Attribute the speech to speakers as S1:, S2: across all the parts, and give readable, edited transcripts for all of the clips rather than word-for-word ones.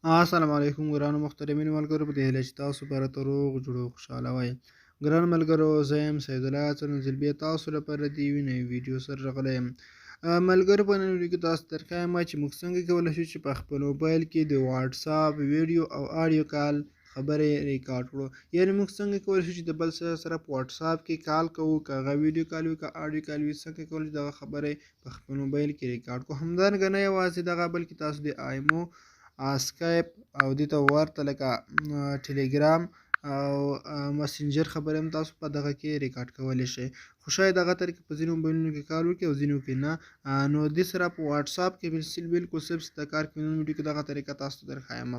S1: السلام علیکم ګرانو محترمینو ملګرو په دې هیله چې تاسو به راته روغ جوړ او خوشحاله وئ. ګرانو ملګرو زه یم سید الله څلنزل بیا تاسو لپاره د یوې نوې ویډیو سره راغلی یم. ملګرو په نن ویډیو کې تاسو ته درښایم چې موږ څنګه کولی شو چې په خپل موبایل کې د واتساپ ویډیو او آډیو کال خبرې ریکارډ کړو. یعنې موږ څنګه کولی شو چې د بل سره په واتساپ کې کال کوو، که هغه ویډیو کال وي که آډیو کال وي، څنګه کولی شو دغه خبرې په خپل موبایل کې ریکارډ کړو. همدارنګه نه یوازې دغه بلکې تاسو د آیمو، سکایپ او دې ته ورته لکه ټلګرام او مسنجر خبرې هم تاسو په دغه کې ریکارډ کولی شئ. خو شاید دغه طریقه په ځینو موبایلونو کې کار وکړي او ځینو کې نه. نو دې سره په واتساپ کې بالکل صرف د کار کوي. نن ویډیو کې دغه طریقه تاسو ته درښایم.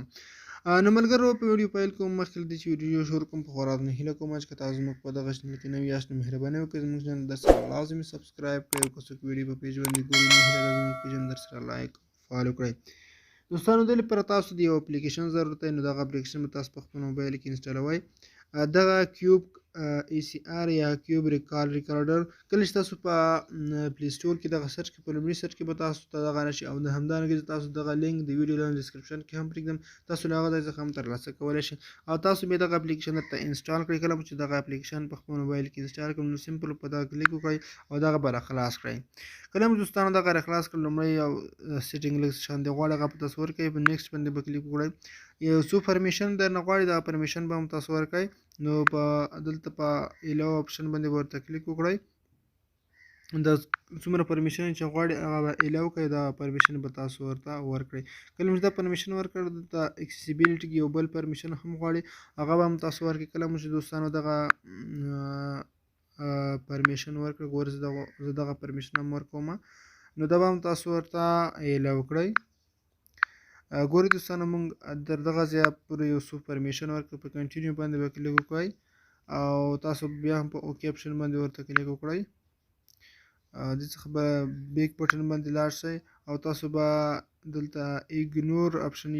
S1: نو ملګرو په ویډیو پیل کوم مخکې له دې چې ویډیو شروع کوم په خورا نه هیله کوم چې که تاسو زموږ په دغه چینل کې نوي یاست نو مهرباني وکړئ زموږ چینل درسره لازمي سبسکرایب کړئ او که څوک ویډیو په پیج باندې ګوري نو هیله ده زموږ پیج هم درسره لایک فالو کړئ. دوستانو دې لپاره تاسو د یو اپلیکیشن ضرورت دی. نو دغه اپلیکیشن به تاسو په خپل موبایل کې انسټالوئ. دغه کیوب ای سی آر یا کیوب ریکارډر کله چې تاسو په پلی سټور کې دغه سرچ کې په لومړي سرچ کې به تاسو ته دغه راشي او همدارنګه تاسو دغه لینک د ویډیو لاندې ډسکرپشن کې هم پرېږدم، تاسو له هغه ځای څخه هم ترلاسه کولی شئ او تاسو بیا دغه اپلیکیشن درته انسټال کړئ. کله چې دغه اپلیکیشن په خپل موبایل کې انسټال کړئ نو سمپل په دغه کلیک وکړئ او دغه به راخلاص کړئ. کله مو دوستانو دغه راخلاص کړل لومړی یو سیټینګ لږ شان دی غواړي هغه په تاسو ورکړئ، په نیکسټ باندې به کلیک وکړئ. یو څو پرمیشن درنه غواړي دغه پرمیشن به هم تاسو ورکړئ. نو په دلته په الاو اپشن باندې به ورته کلیک وکړئ. د څومره پرمیشن چې غواړي هغه به الاو کړئ، دا پرمیشن به تاسو ورته ورکړئ. کله چې دا پرمیشن ورکړ دلته اکسیسیبیلیټي کې یو بل پرمیشن هم غواړي هغه به هم تاسو ورکړئ. کله مو چې دوستانو دغه پرمیشن ورکړ ګوره زه دغه پرمیشن هم ورکوم نو دا به هم تاسو ورته الاو کړئ. ګورئ دوستانو موږ تر دغه ځایه پورې یو څو پرمیشن ورکړو، په کنټینیو باندې به کلیک وکړئ او تاسو بیا هم په اوکې اپشن باندې ورته کلیک وکړئ. دې څخه به بیک بټن باندې لاړ شئ او تاسو به دلته ایګنور اپشن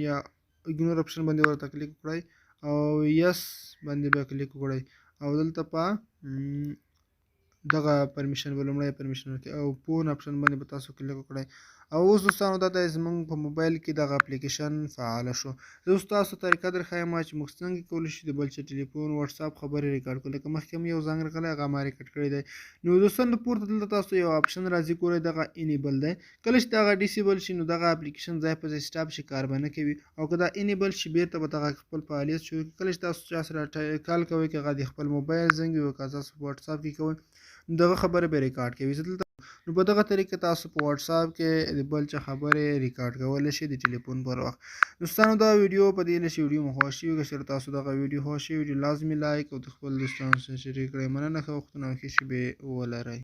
S1: باندې ورته کلیک وکړئ او یس باندې به کلیک وکړئ او دلته په دغه پرمیشن به لومړی پرمیشن ورکړئ او پون اپشن باندې به تاسو کلیک وکړئ. او اوس دوستانو دا دی زموږ په موبایل کې دغه اپلیکیشن فعاله شو. زه اوس تاسو طریقه درښایم چې موږ څنګه کولی شو د بل چا ټلیفون واتساپ خبرې ریکارډ کړو. لکه مخکې هم یو زنګ راغلی هغه ما ریکارډ کړی دی. نو دوستانو پورته دلته تاسو یو اپشن راځي ګورئ دغه انیبل دی. کله چې دغه ډیسیبل شي نو دغه اپلیکیشن ځای په ځای سټاپ شي، کار به نه کوي. او که دا انیبل شي بیرته به دغه خپل فعالیت شروع کړي. کله چې تاسو چا سره کال کوئ که هغه د خپل موبایل زنګ وي او که تاسو په واتساپ کې کوئ نو دغه خبرې به ریکارډ کوي. زه دلته نو په دغه طریقه تاسو په واتساپ کې د بل چا خبرې ریکارډ کولی شئ د ټلیفون پر وخت. دوستانو دا ویډیو په دې هیله چې ویډیو مو خوښ شوي وي. که چېرې تاسو دغه ویډیو خوښ شوي وي لازمي لایک او د خپل دوستانو سره شریک کړئ. مننه، ښه وختونه او ښې شېبې ولرئ.